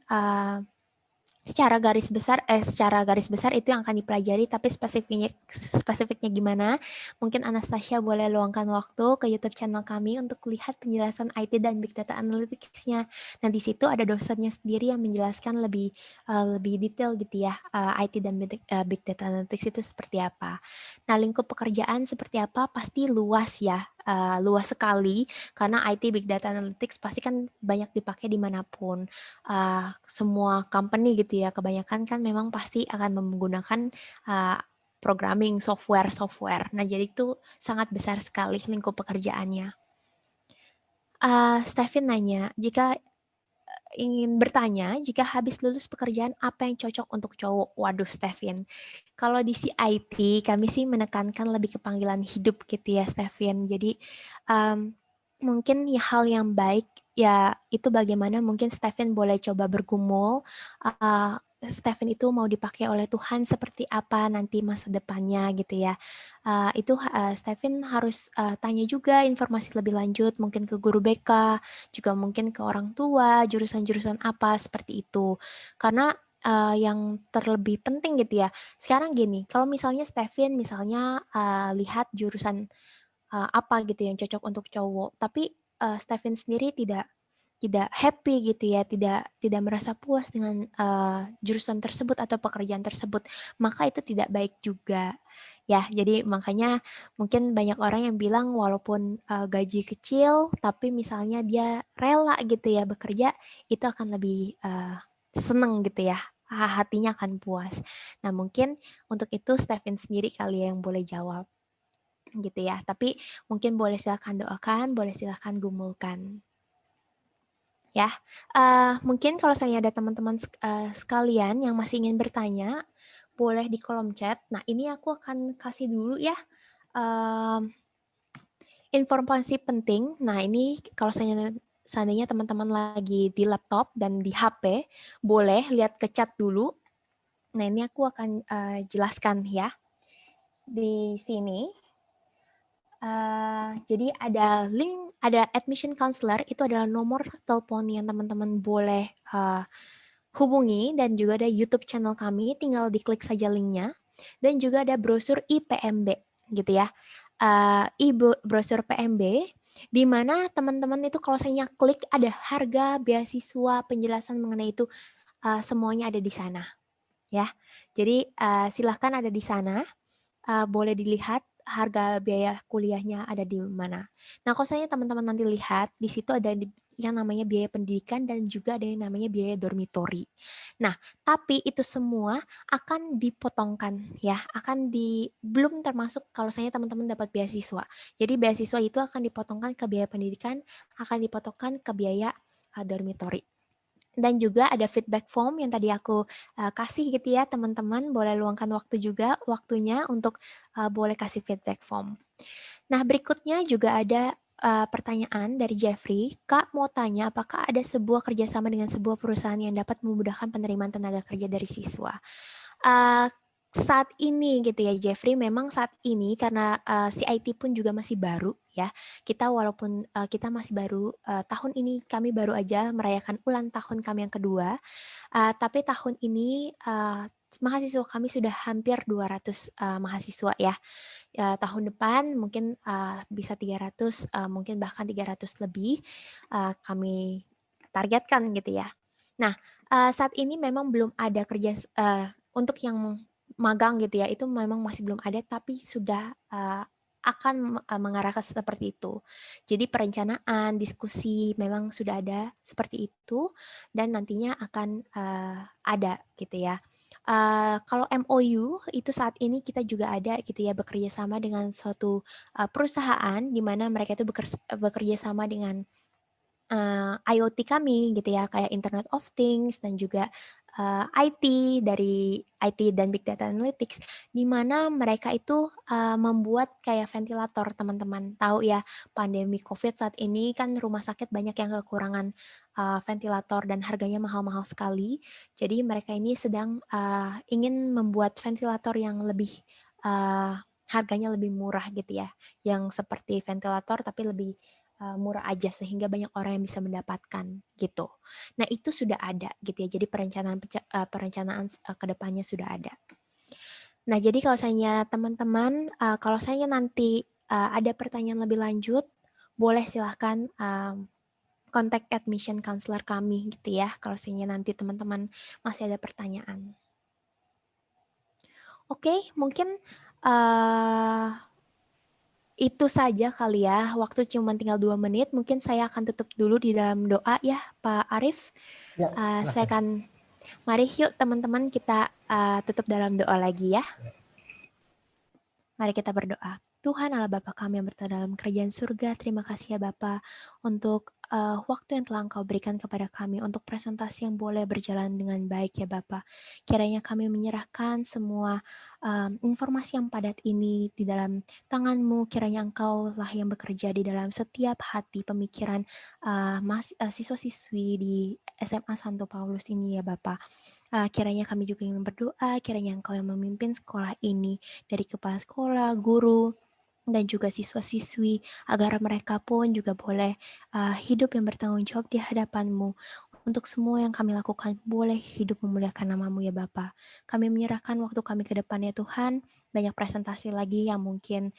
secara garis besar itu yang akan dipelajari, tapi spesifiknya gimana? Mungkin Anastasia boleh luangkan waktu ke YouTube channel kami untuk lihat penjelasan IT dan Big Data Analytics-nya. Nah, di situ ada dosennya sendiri yang menjelaskan lebih detail gitu ya, IT dan Big Data Analytics itu seperti apa. Nah, lingkup pekerjaan seperti apa? Pasti luas ya, luas sekali, karena IT Big Data Analytics pasti kan banyak dipakai dimanapun. Semua company gitu ya, kebanyakan kan memang pasti akan menggunakan programming software. Nah, jadi itu sangat besar sekali lingkup pekerjaannya. Stephen nanya, jika ingin bertanya, jika habis lulus pekerjaan apa yang cocok untuk cowok? Waduh, Stephen. Kalau di CIT, kami sih menekankan lebih ke panggilan hidup gitu ya, Stephen. Jadi, mungkin hal yang baik ya itu bagaimana mungkin Stephen boleh coba bergumul, Stephen itu mau dipakai oleh Tuhan seperti apa nanti masa depannya gitu ya. Itu Stephen harus tanya juga informasi lebih lanjut mungkin ke guru BK, juga mungkin ke orang tua, jurusan-jurusan apa seperti itu. Karena yang terlebih penting gitu ya. Sekarang gini, kalau misalnya Stephen misalnya lihat jurusan apa gitu yang cocok untuk cowok, tapi Stephen sendiri tidak happy gitu ya, tidak merasa puas dengan jurusan tersebut atau pekerjaan tersebut, maka itu tidak baik juga. Ya, jadi makanya mungkin banyak orang yang bilang walaupun gaji kecil, tapi misalnya dia rela gitu ya bekerja, itu akan lebih seneng gitu ya, hatinya akan puas. Nah mungkin untuk itu Stephen sendiri kali yang boleh jawab gitu ya. Tapi mungkin boleh silakan doakan, boleh silakan gumulkan. Ya, mungkin kalau saya ada teman-teman sekalian yang masih ingin bertanya, boleh di kolom chat. Nah, ini aku akan kasih dulu ya informasi penting. Nah, ini kalau seandainya teman-teman lagi di laptop dan di HP, boleh lihat ke chat dulu. Nah, ini aku akan jelaskan ya di sini. Jadi ada link, ada admission counselor, itu adalah nomor telepon yang teman-teman boleh hubungi, dan juga ada YouTube channel kami, tinggal diklik saja linknya, dan juga ada brosur IPMB gitu ya, brosur PMB, di mana teman-teman itu kalau saya klik ada harga beasiswa, penjelasan mengenai itu, semuanya ada di sana ya. Jadi silahkan ada di sana. Boleh dilihat harga biaya kuliahnya ada di mana. Nah, kalau saya teman-teman nanti lihat, di situ ada yang namanya biaya pendidikan dan juga ada yang namanya biaya dormitory. Nah, tapi itu semua akan dipotongkan ya, belum termasuk kalau saya teman-teman dapat beasiswa. Jadi beasiswa itu akan dipotongkan ke biaya pendidikan, akan dipotongkan ke biaya dormitory. Dan juga ada feedback form yang tadi aku kasih gitu ya, teman-teman boleh luangkan waktunya untuk boleh kasih feedback form. Nah, berikutnya juga ada pertanyaan dari Jeffrey. Kak mau tanya, apakah ada sebuah kerjasama dengan sebuah perusahaan yang dapat memudahkan penerimaan tenaga kerja dari siswa? Saat ini gitu ya Jeffrey, memang saat ini karena si IT pun juga masih baru ya. Kita walaupun kita masih baru, tahun ini kami baru aja merayakan ulang tahun kami yang kedua. Tapi tahun ini mahasiswa kami sudah hampir 200 mahasiswa ya. Tahun depan mungkin bisa 300, mungkin bahkan 300 lebih kami targetkan gitu ya. Nah, saat ini memang belum ada kerja untuk yang magang gitu ya, itu memang masih belum ada, tapi sudah akan mengarah ke seperti itu. Jadi perencanaan, diskusi memang sudah ada seperti itu dan nantinya akan ada gitu ya. Kalau MOU itu saat ini kita juga ada gitu ya, bekerja sama dengan suatu perusahaan di mana mereka itu bekerja sama dengan IoT kami gitu ya, kayak Internet of Things dan juga IT dari IT dan Big Data Analytics, di mana mereka itu membuat kayak ventilator, teman-teman. Tahu ya, pandemi COVID saat ini kan rumah sakit banyak yang kekurangan ventilator dan harganya mahal-mahal sekali. Jadi mereka ini sedang ingin membuat ventilator yang lebih harganya lebih murah gitu ya, yang seperti ventilator tapi lebih murah aja sehingga banyak orang yang bisa mendapatkan gitu. Nah, itu sudah ada gitu ya. Jadi perencanaan ke depannya sudah ada. Nah, jadi kalau saya teman-teman, kalau saya nanti ada pertanyaan lebih lanjut, boleh silahkan kontak admission counselor kami gitu ya. Kalau saya nanti teman-teman masih ada pertanyaan. Oke, mungkin itu saja kali ya, waktu cuma tinggal 2 menit, mungkin saya akan tutup dulu di dalam doa ya Pak Arif. Ya, Saya akan, mari yuk teman-teman kita tutup dalam doa lagi ya. Mari kita berdoa. Tuhan Allah Bapa kami yang berada dalam kerajaan surga, terima kasih ya Bapa untuk waktu yang telah Engkau berikan kepada kami untuk presentasi yang boleh berjalan dengan baik ya Bapa. Kiranya kami menyerahkan semua informasi yang padat ini di dalam tangan-Mu, kiranya Engkau lah yang bekerja di dalam setiap hati pemikiran siswa-siswi di SMA Santo Paulus ini ya Bapa. Kiranya kami juga ingin berdoa, kiranya Engkau yang memimpin sekolah ini, dari kepala sekolah, guru, dan juga siswa-siswi, agar mereka pun juga boleh hidup yang bertanggung jawab di hadapan-Mu. Untuk semua yang kami lakukan, boleh hidup memuliakan nama-Mu ya Bapa. Kami menyerahkan waktu kami ke depan ya Tuhan, banyak presentasi lagi yang mungkin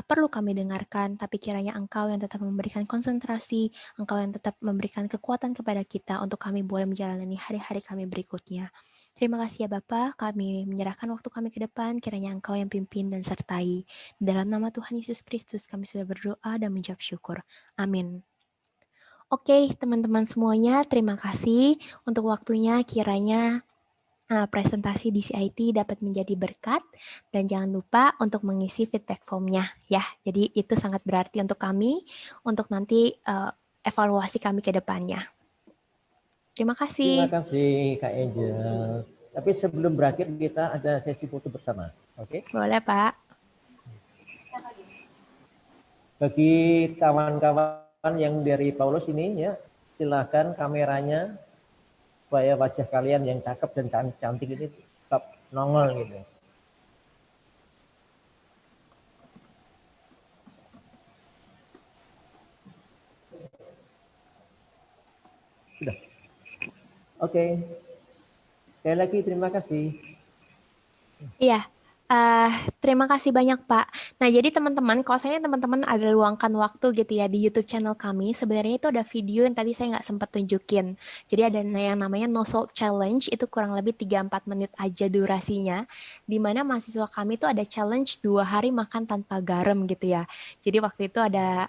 perlu kami dengarkan, tapi kiranya Engkau yang tetap memberikan konsentrasi, Engkau yang tetap memberikan kekuatan kepada kita untuk kami boleh menjalani hari-hari kami berikutnya. Terima kasih ya Bapa, kami menyerahkan waktu kami ke depan, kiranya Engkau yang pimpin dan sertai. Dalam nama Tuhan Yesus Kristus kami sudah berdoa dan mengucap syukur. Amin. Oke, teman-teman semuanya, terima kasih untuk waktunya. Kiranya presentasi di CIT dapat menjadi berkat dan jangan lupa untuk mengisi feedback formnya ya. Jadi itu sangat berarti untuk kami untuk nanti evaluasi kami ke depannya. Terima terima kasih. kasih Kak Angel. Tapi sebelum berakhir kita ada sesi foto bersama. Oke? Boleh, Pak. Bagi kawan-kawan yang dari Paulus ini ya, silakan kameranya supaya wajah kalian yang cakep dan cantik ini tetap nongol gitu. Sudah. Oke. Sekali lagi terima kasih. Iya. Terima kasih banyak Pak. Nah jadi teman-teman, kalau saya teman-teman ada luangkan waktu gitu ya di YouTube channel kami, sebenarnya itu ada video yang tadi saya nggak sempat tunjukin. Jadi ada yang namanya No Salt Challenge, itu kurang lebih 3-4 menit aja durasinya, di mana mahasiswa kami itu ada challenge 2 hari makan tanpa garam gitu ya. Jadi waktu itu ada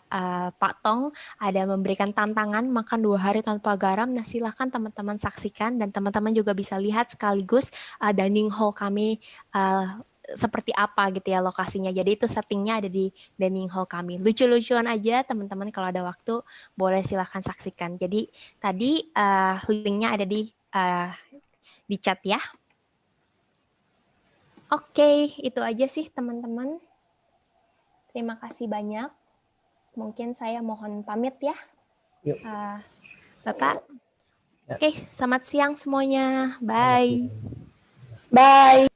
Pak Tong, ada memberikan tantangan makan 2 hari tanpa garam. Nah silahkan teman-teman saksikan dan teman-teman juga bisa lihat sekaligus dining hall kami seperti apa gitu ya lokasinya. Jadi itu settingnya ada di dining hall kami. Lucu-lucuan aja teman-teman, kalau ada waktu boleh silahkan saksikan. Jadi tadi linknya ada di chat ya. Oke, itu aja sih teman-teman. Terima kasih banyak. Mungkin saya mohon pamit ya. Yuk. Bapak. Ya. Oke, selamat siang semuanya. Selamat Bye. siang. Bye.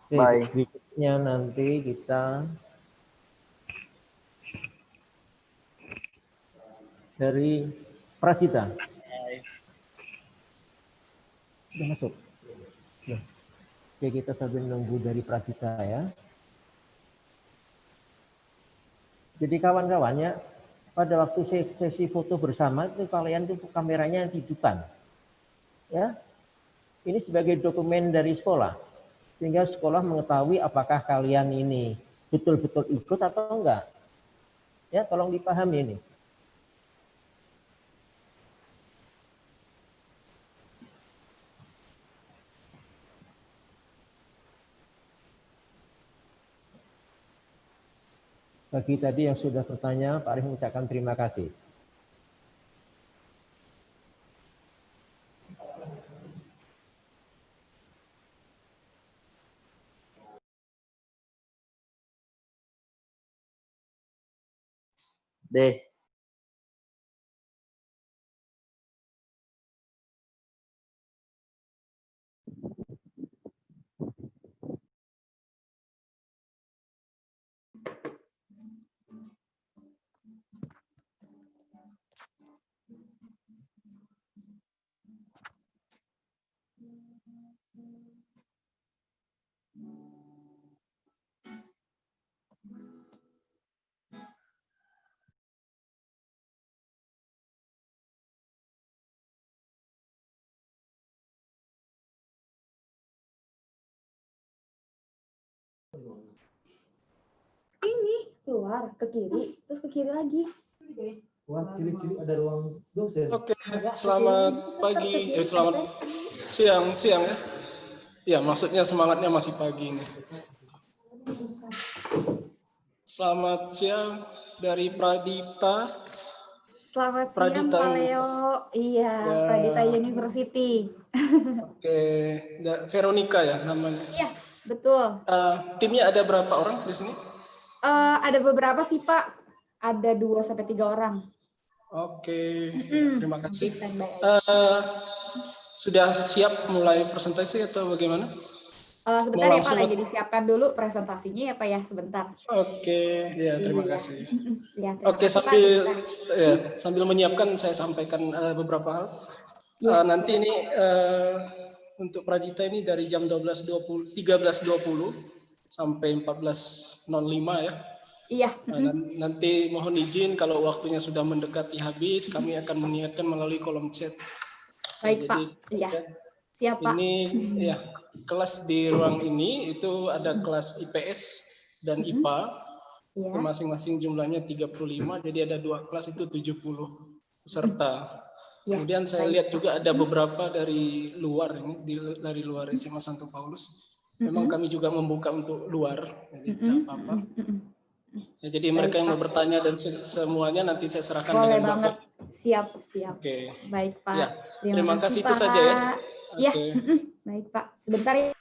Oke, Bye. berikutnya nanti kita dari Prajita. Sudah masuk. Nah, oke, kita sambil nunggu dari Prajita ya. Jadi kawan-kawannya, pada waktu sesi foto bersama itu kalian tuh kameranya hidupkan. Ya. Ini sebagai dokumen dari sekolah. Sehingga sekolah mengetahui apakah kalian ini betul-betul ikut atau enggak. Ya, tolong dipahami ini. Bagi tadi yang sudah bertanya, Pak Arif mengucapkan terima kasih. Deh. Ini keluar ke kiri, terus ke kiri lagi. Wah, ciri-ciri ada ruang dosen. Oke, selamat pagi, selamat siang ya. Ya, maksudnya semangatnya masih pagi ini. Selamat siang dari Pradita. Selamat siang Pradita Pak Leo. Iya, ya. Pradita University. Oke, Veronica ya namanya. Iya, betul. Timnya ada berapa orang di sini? Ada beberapa sih Pak. Ada 2 sampai 3 orang. Oke, terima kasih. Sudah siap mulai presentasi atau bagaimana? Sebentar ya Pak, lagi disiapkan dulu presentasinya ya Pak ya, sebentar. Oke, ya terima kasih. Ya, Oke, sambil menyiapkan saya sampaikan beberapa hal. Ya, nanti ini untuk Prajita ini dari jam 13.20 sampai 14.05 ya. Iya. Nanti mohon izin kalau waktunya sudah mendekati habis, kami akan mengingatkan melalui kolom chat. Baik Pak. Iya. Siap Pak. Ini ya kelas di ruang ini itu ada kelas IPS dan IPA. Ya. Itu masing-masing jumlahnya 35, jadi ada 2 kelas itu 70 peserta. Ya, kemudian saya lihat juga ada beberapa dari luar ini, dari luar SMA Santo Paulus. Memang kami juga membuka untuk luar, jadi tidak apa-apa. Ya, jadi mereka yang mau bertanya dan semuanya nanti saya serahkan boleh dengan banget. Bapak. Siap. Oke. Baik Pak. Ya, terima kasih itu Pak. saja ya. Ya, Oke. baik Pak. Sebentar ya.